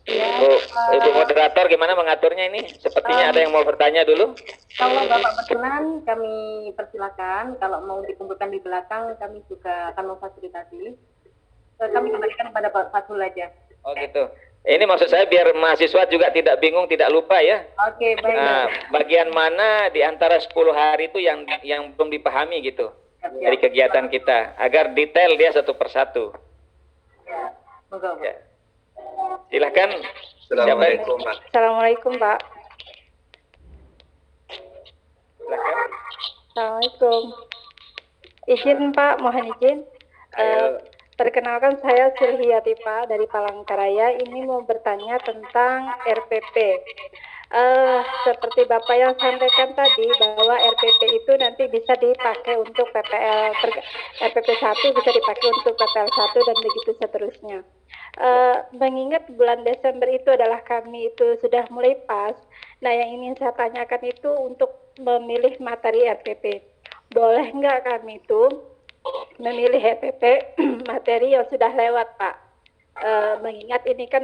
Bu, Ibu moderator gimana mengaturnya ini? Sepertinya ada yang mau bertanya dulu. kalau Bapak berkenan kami persilakan, kalau mau dikumpulkan di belakang kami juga akan memfasilitasi. Kami kembalikan kepada Pak Fatul aja. Oh gitu. Ini maksud saya biar mahasiswa juga tidak bingung, tidak lupa ya. Oke, baik. Nah, bagian mana di antara 10 hari itu yang belum dipahami gitu dari kegiatan kita, agar detail dia satu persatu. Moga. Ya. Silahkan. Assalamualaikum, Mas. Assalamualaikum Pak. Silahkan. Assalamualaikum. Izin Pak, mohon izin. Perkenalkan saya Silviati Pak dari Palangkaraya. Ini mau bertanya tentang RPP. Seperti Bapak yang sampaikan tadi bahwa RPP itu nanti bisa dipakai untuk PPL RPP 1 bisa dipakai untuk PPL 1 dan begitu seterusnya. Mengingat bulan Desember itu adalah kami itu sudah mulai pas. Nah, yang ingin saya tanyakan itu untuk memilih materi RPP. Boleh nggak kami itu memilih RPP materi yang sudah lewat, Pak? Mengingat ini kan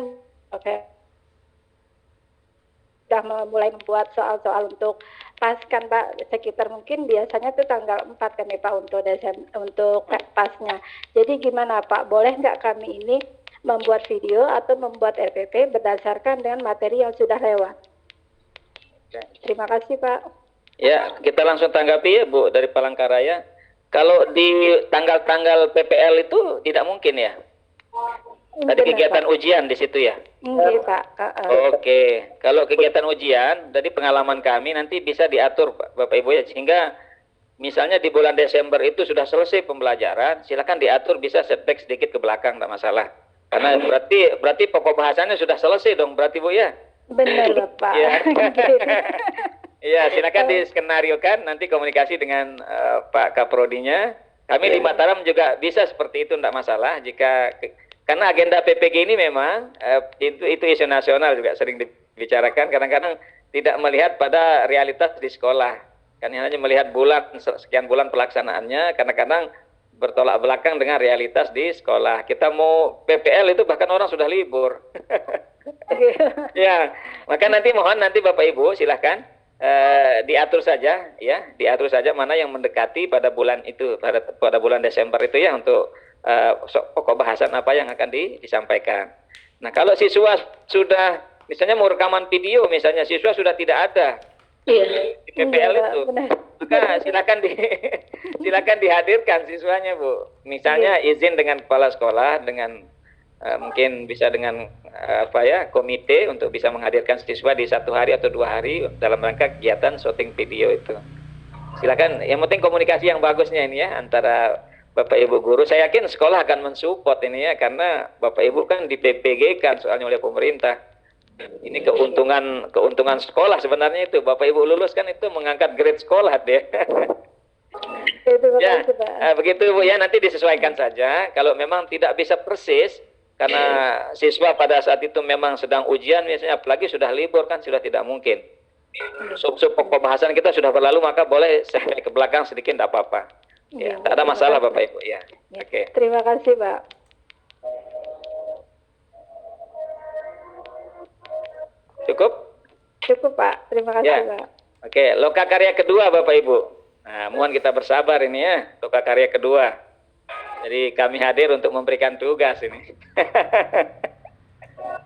sudah mulai membuat soal-soal untuk pas kan Pak, sekitar mungkin biasanya itu tanggal 4 kan ya Pak untuk pasnya. Jadi gimana Pak, boleh nggak kami ini membuat video atau membuat RPP berdasarkan dengan materi yang sudah lewat? Terima kasih Pak. Ya, kita langsung tanggapi ya Bu dari Palangkaraya. Kalau di tanggal-tanggal PPL itu tidak mungkin ya? Tadi Benar, kegiatan Pak. ujian di situ ya? Iya Pak. Oke, kalau kegiatan ujian, dari pengalaman kami nanti bisa diatur Bapak Ibu ya, sehingga misalnya di bulan Desember itu sudah selesai pembelajaran, silakan diatur, bisa setback sedikit ke belakang, tidak masalah. Karena berarti pokok bahasannya sudah selesai dong, berarti Bu ya? Benar Bapak. Iya. Iya, silakan diskenariokan, nanti komunikasi dengan Pak Kaprodinya. Kami di Mataram juga bisa seperti itu, tidak masalah. Karena agenda PPG ini memang itu isu nasional juga sering dibicarakan. Kadang-kadang tidak melihat pada realitas di sekolah. Kan hanya melihat sekian bulan pelaksanaannya. Kadang-kadang bertolak belakang dengan realitas di sekolah. Kita mau PPL itu bahkan orang sudah libur. Ya, maka mohon nanti Bapak Ibu silahkan diatur saja ya, diatur saja mana yang mendekati pada bulan itu, pada bulan Desember itu ya, untuk pokok bahasan apa yang akan disampaikan. Nah, kalau siswa sudah misalnya mau rekaman video, misalnya siswa sudah tidak ada di PPL itu, maka silakan dihadirkan siswanya Bu. Misalnya izin dengan kepala sekolah, dengan mungkin bisa dengan komite untuk bisa menghadirkan siswa di 1 hari atau 2 hari dalam rangka kegiatan syuting video itu. Silakan, yang penting komunikasi yang bagusnya ini ya antara Bapak Ibu guru. Saya yakin sekolah akan mensupport ini ya, karena Bapak Ibu kan di PPG kan soalnya oleh pemerintah. Ini keuntungan sekolah sebenarnya itu. Bapak Ibu lulus kan itu mengangkat grade sekolah deh. Ya, begitu Bu ya, nanti disesuaikan saja. Kalau memang tidak bisa persis, karena siswa pada saat itu memang sedang ujian misalnya, apalagi sudah libur kan sudah tidak mungkin. Pembahasan kita sudah berlalu, maka boleh sampai ke belakang sedikit, tidak apa-apa. Ya, tak ada masalah Bapak Ibu ya. Oke. Terima kasih Pak. Cukup? Cukup Pak. Terima kasih Ya. Pak. Oke, loka karya kedua Bapak Ibu. Nah, mohon kita bersabar ini ya, loka karya kedua. Jadi kami hadir untuk memberikan tugas ini.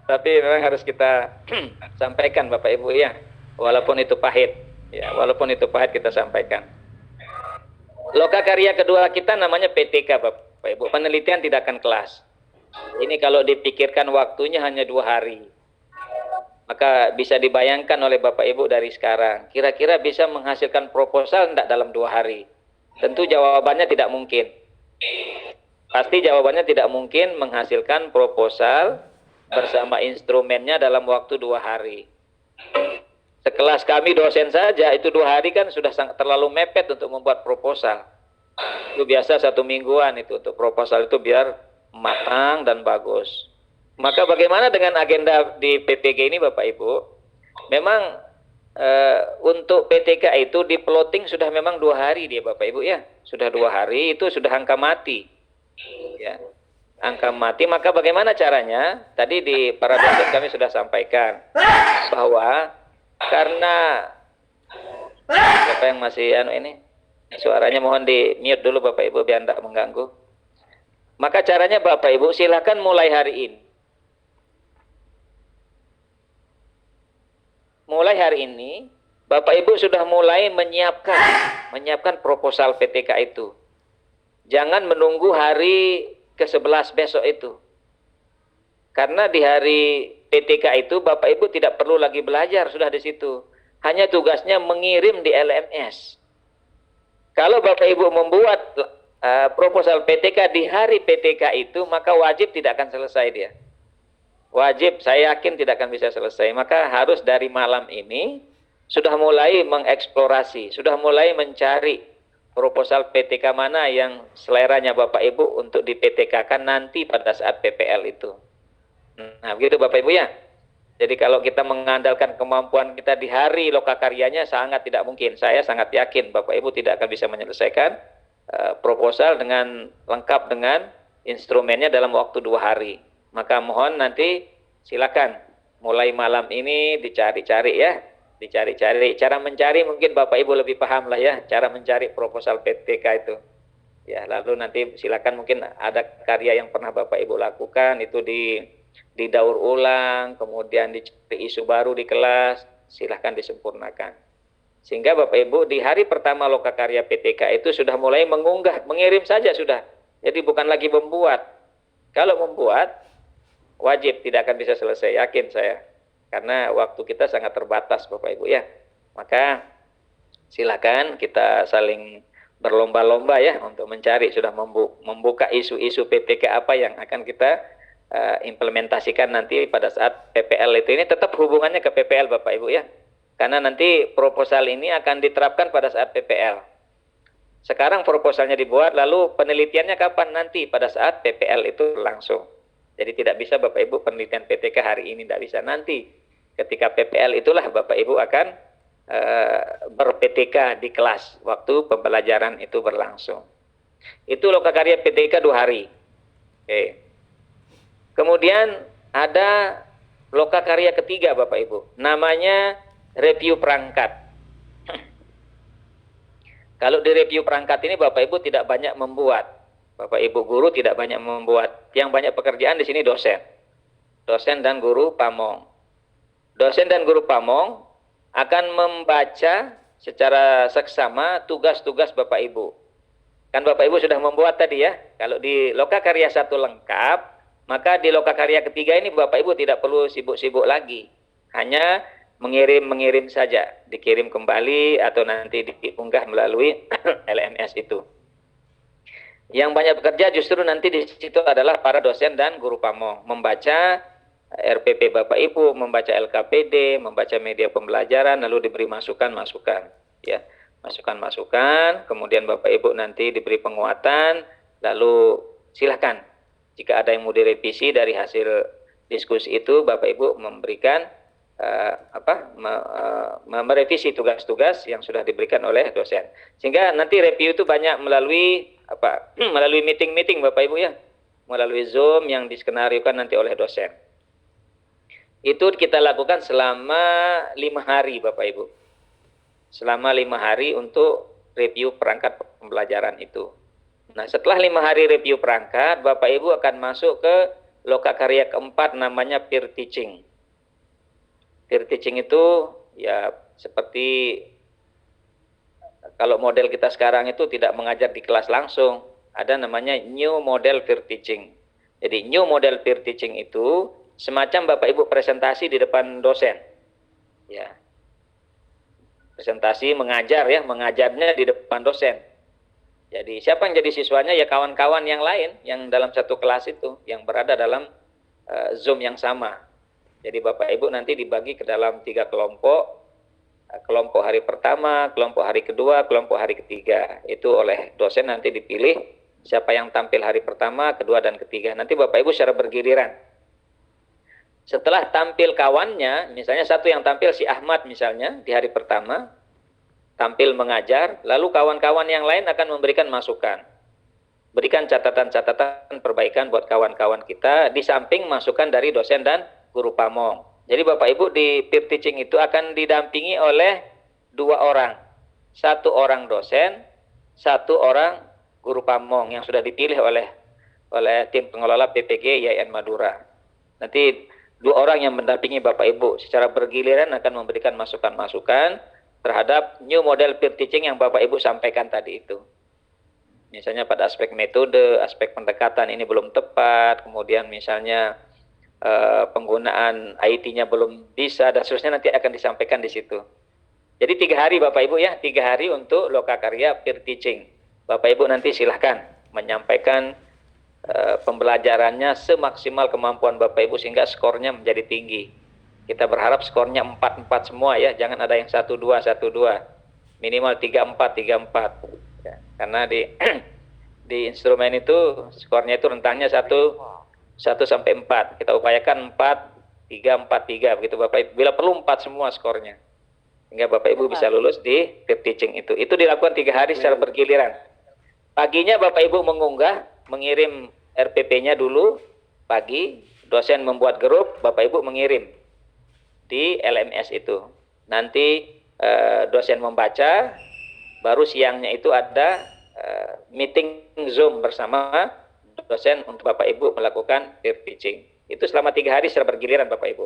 Tapi memang harus kita sampaikan Bapak Ibu ya, walaupun itu pahit. Ya, walaupun itu pahit kita sampaikan. Lokakarya kedua kita namanya PTK Bapak Ibu, penelitian tindakan kelas. Ini kalau dipikirkan waktunya hanya 2 hari. Maka bisa dibayangkan oleh Bapak Ibu dari sekarang, kira-kira bisa menghasilkan proposal tidak dalam 2 hari? Tentu jawabannya tidak mungkin. Pasti jawabannya tidak mungkin menghasilkan proposal bersama instrumennya dalam waktu 2 hari. Sekelas kami dosen saja itu 2 hari kan sudah sangat terlalu mepet untuk membuat proposal. Itu biasa 1 mingguan itu untuk proposal itu biar matang dan bagus. Maka bagaimana dengan agenda di PPG ini Bapak Ibu? Memang untuk PTK itu di plotting sudah memang 2 hari dia Bapak Ibu ya. Sudah 2 hari itu sudah angka mati. Ya. Angka mati, maka bagaimana caranya? Tadi di para dosen kami sudah sampaikan bahwa karena siapa yang masih ini suaranya mohon di mute dulu Bapak Ibu biar tidak mengganggu. Maka caranya Bapak Ibu silakan mulai hari ini. Mulai hari ini Bapak Ibu sudah mulai menyiapkan proposal PTK itu. Jangan menunggu hari ke-11 besok itu. Karena di hari PTK itu Bapak Ibu tidak perlu lagi belajar, sudah di situ. Hanya tugasnya mengirim di LMS. Kalau Bapak Ibu membuat proposal PTK di hari PTK itu, maka wajib tidak akan selesai dia. Wajib, saya yakin tidak akan bisa selesai. Maka harus dari malam ini sudah mulai mengeksplorasi, sudah mulai mencari proposal PTK mana yang seleranya Bapak Ibu untuk di PTK-kan nanti pada saat PPL itu. Nah, begitu Bapak Ibu ya. Jadi kalau kita mengandalkan kemampuan kita di hari lokakaryanya sangat tidak mungkin. Saya sangat yakin Bapak Ibu tidak akan bisa menyelesaikan proposal dengan lengkap dengan instrumennya dalam waktu 2 hari. Maka mohon nanti silakan mulai malam ini dicari-cari ya. Dicari-cari. Cara mencari mungkin Bapak Ibu lebih paham lah ya. Cara mencari proposal PTK itu. Ya, lalu nanti silakan mungkin ada karya yang pernah Bapak Ibu lakukan itu didaur ulang, kemudian dicari isu baru di kelas, silahkan disempurnakan. Sehingga Bapak Ibu di hari pertama lokakarya PTK itu sudah mulai mengunggah, mengirim saja sudah. Jadi bukan lagi membuat. Kalau membuat, wajib tidak akan bisa selesai, yakin saya. Karena waktu kita sangat terbatas Bapak Ibu ya. Maka silakan kita saling berlomba-lomba ya untuk mencari, sudah membuka isu-isu PTK apa yang akan kita implementasikan nanti pada saat PPL itu. Ini tetap hubungannya ke PPL Bapak Ibu ya. Karena nanti proposal ini akan diterapkan pada saat PPL. Sekarang proposalnya dibuat, lalu penelitiannya kapan? Nanti pada saat PPL itu langsung. Jadi tidak bisa Bapak Ibu penelitian PTK hari ini, tidak bisa. Nanti ketika PPL itulah Bapak Ibu akan ber-PTK di kelas waktu pembelajaran itu berlangsung. Itu lokakarya PTK 2 hari. Oke. Kemudian ada lokakarya ketiga Bapak Ibu, namanya review perangkat. Kalau di review perangkat ini Bapak Ibu tidak banyak membuat. Bapak Ibu guru tidak banyak membuat. Yang banyak pekerjaan di sini dosen. Dosen dan guru pamong. Dosen dan guru pamong akan membaca secara seksama tugas-tugas Bapak Ibu. Kan Bapak Ibu sudah membuat tadi ya. Kalau di lokakarya 1 lengkap, maka di lokakarya ketiga ini Bapak Ibu tidak perlu sibuk-sibuk lagi. Hanya mengirim saja, dikirim kembali atau nanti diunggah melalui LMS itu. Yang banyak bekerja justru nanti di situ adalah para dosen dan guru pamong, membaca RPP Bapak Ibu, membaca LKPD, membaca media pembelajaran, lalu diberi masukan-masukan, ya, masukan-masukan. Kemudian Bapak Ibu nanti diberi penguatan, lalu silahkan jika ada yang mau direvisi dari hasil diskusi itu, Bapak Ibu memberikan merevisi tugas-tugas yang sudah diberikan oleh dosen. Sehingga nanti review itu banyak melalui melalui meeting-meeting Bapak Ibu ya, melalui Zoom yang diskenariokan nanti oleh dosen. Itu kita lakukan selama 5 hari Bapak Ibu. Selama 5 hari untuk review perangkat pembelajaran itu. Nah, setelah 5 hari review perangkat, Bapak Ibu akan masuk ke lokakarya keempat namanya peer teaching. Peer teaching itu ya seperti kalau model kita sekarang itu tidak mengajar di kelas langsung, ada namanya new model peer teaching. Jadi new model peer teaching itu semacam Bapak Ibu presentasi di depan dosen. Ya. Presentasi mengajar ya, mengajarnya di depan dosen. Jadi siapa yang jadi siswanya ya kawan-kawan yang lain yang dalam satu kelas itu, yang berada dalam Zoom yang sama. Jadi Bapak Ibu nanti dibagi ke dalam 3 kelompok. Kelompok hari pertama, kelompok hari kedua, kelompok hari ketiga. Itu oleh dosen nanti dipilih siapa yang tampil hari pertama, kedua, dan ketiga. Nanti Bapak Ibu secara bergiliran. Setelah tampil kawannya, misalnya satu yang tampil si Ahmad misalnya di hari pertama, tampil mengajar, lalu kawan-kawan yang lain akan memberikan masukan. Berikan catatan-catatan perbaikan buat kawan-kawan kita, di samping masukan dari dosen dan guru pamong. Jadi Bapak Ibu di peer teaching itu akan didampingi oleh 2 orang. 1 orang dosen, 1 orang guru pamong yang sudah dipilih oleh tim pengelola PPG YN Madura. Nanti 2 orang yang mendampingi Bapak Ibu secara bergiliran akan memberikan masukan-masukan terhadap new model peer teaching yang Bapak Ibu sampaikan tadi itu. Misalnya pada aspek metode, aspek pendekatan ini belum tepat, kemudian misalnya penggunaan IT-nya belum bisa, dan seterusnya nanti akan disampaikan di situ. Jadi 3 hari Bapak Ibu ya, 3 hari untuk lokakarya peer teaching. Bapak Ibu nanti silahkan menyampaikan pembelajarannya semaksimal kemampuan Bapak Ibu sehingga skornya menjadi tinggi. Kita berharap skornya 4-4 semua ya, jangan ada yang 1-2, 1-2. Minimal 3-4, 3-4. Ya, karena di instrumen itu skornya itu rentangnya 1 sampai 4. Kita upayakan 4, 3, 4, 3 begitu Bapak Ibu. Bila perlu 4 semua skornya. Sehingga Bapak Ibu bisa lulus di peer teaching itu. Itu dilakukan 3 hari secara bergiliran. Paginya Bapak Ibu mengirim RPP-nya dulu pagi, dosen membuat grup, Bapak Ibu mengirim di LMS itu. Nanti dosen membaca, baru siangnya itu ada meeting Zoom bersama dosen untuk Bapak Ibu melakukan peer teaching. Itu selama 3 hari secara bergiliran Bapak Ibu.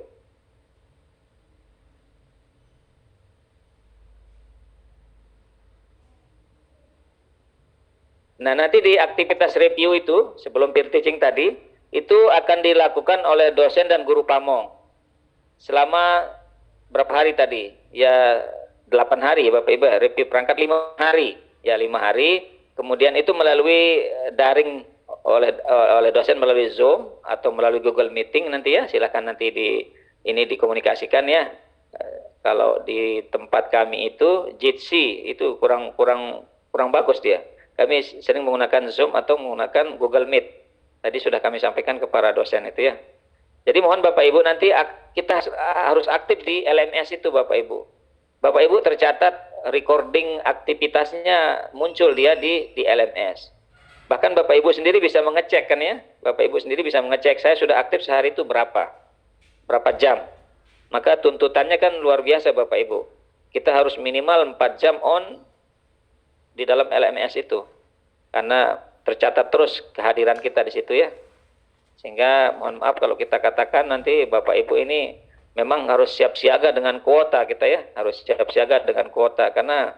Nah, nanti di aktivitas review itu, sebelum peer teaching tadi, itu akan dilakukan oleh dosen dan guru pamong. Selama berapa hari tadi? Ya 8 hari Bapak Ibu, review perangkat 5 hari. Ya 5 hari, kemudian itu melalui daring oleh dosen melalui Zoom atau melalui Google Meeting nanti ya, silakan nanti ini dikomunikasikan ya. Kalau di tempat kami itu Jitsi itu kurang bagus dia. Kami sering menggunakan Zoom atau menggunakan Google Meet. Tadi sudah kami sampaikan kepada dosen itu ya. Jadi mohon Bapak Ibu nanti kita harus aktif di LMS itu Bapak Ibu. Bapak Ibu tercatat recording aktivitasnya muncul dia di LMS. Bahkan Bapak Ibu sendiri bisa mengecek kan ya. Bapak Ibu sendiri bisa mengecek saya sudah aktif sehari itu berapa jam. Maka tuntutannya kan luar biasa Bapak Ibu. Kita harus minimal 4 jam on di dalam LMS itu. Karena tercatat terus kehadiran kita di situ ya. Sehingga mohon maaf kalau kita katakan nanti Bapak Ibu ini memang harus siap siaga dengan kuota kita ya. Harus siap siaga dengan kuota. Karena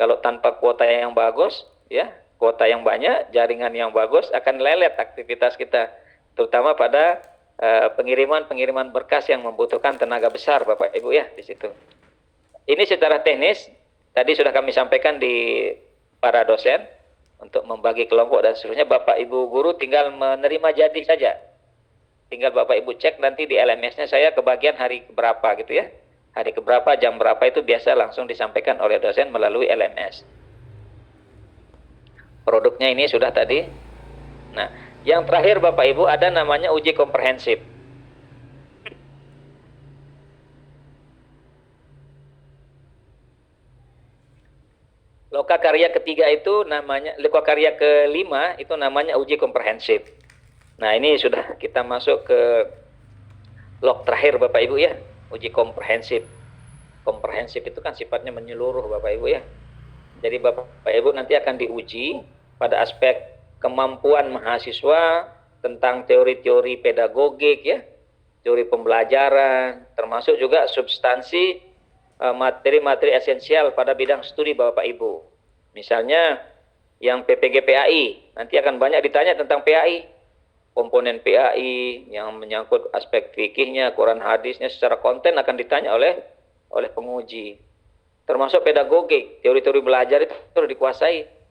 kalau tanpa kuota yang bagus ya, kuota yang banyak, jaringan yang bagus akan lelet aktivitas kita. Terutama pada pengiriman berkas yang membutuhkan tenaga besar Bapak Ibu ya di situ. Ini secara teknis tadi sudah kami sampaikan di para dosen untuk membagi kelompok dan seterusnya. Bapak Ibu guru tinggal menerima jadi saja. Tinggal Bapak Ibu cek nanti di LMS-nya saya kebagian hari berapa gitu ya. Hari keberapa, jam berapa itu biasa langsung disampaikan oleh dosen melalui LMS. Produknya ini sudah tadi. Nah, yang terakhir Bapak Ibu ada namanya uji komprehensif. Lokakarya ketiga itu namanya, lokakarya kelima itu namanya uji komprehensif. Nah, ini sudah kita masuk ke log terakhir Bapak Ibu ya, uji komprehensif. Komprehensif itu kan sifatnya menyeluruh Bapak Ibu ya. Jadi Bapak Ibu nanti akan diuji pada aspek kemampuan mahasiswa tentang teori-teori pedagogik ya, teori pembelajaran, termasuk juga substansi materi-materi esensial pada bidang studi Bapak Ibu. Misalnya yang PPG PAI, nanti akan banyak ditanya tentang PAI, komponen PAI yang menyangkut aspek fikihnya, Quran hadisnya secara konten akan ditanya oleh penguji. Termasuk pedagogik, teori-teori belajar itu harus dikuasai.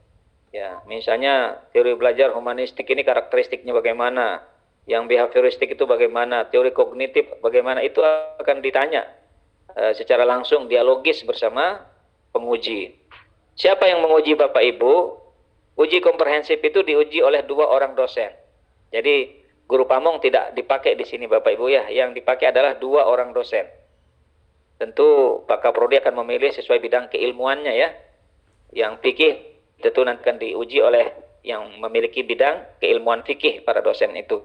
Ya, misalnya teori belajar humanistik ini karakteristiknya bagaimana, yang behavioristik itu bagaimana, teori kognitif bagaimana, itu akan ditanya secara langsung dialogis bersama penguji. Siapa yang menguji Bapak Ibu? Uji komprehensif itu diuji oleh 2 orang dosen. Jadi guru pamong tidak dipakai di sini Bapak Ibu ya, yang dipakai adalah 2 orang dosen. Tentu Pak Kaprodi akan memilih sesuai bidang keilmuannya ya. Yang fikih tentu nanti akan diuji oleh yang memiliki bidang keilmuan fikih para dosen itu.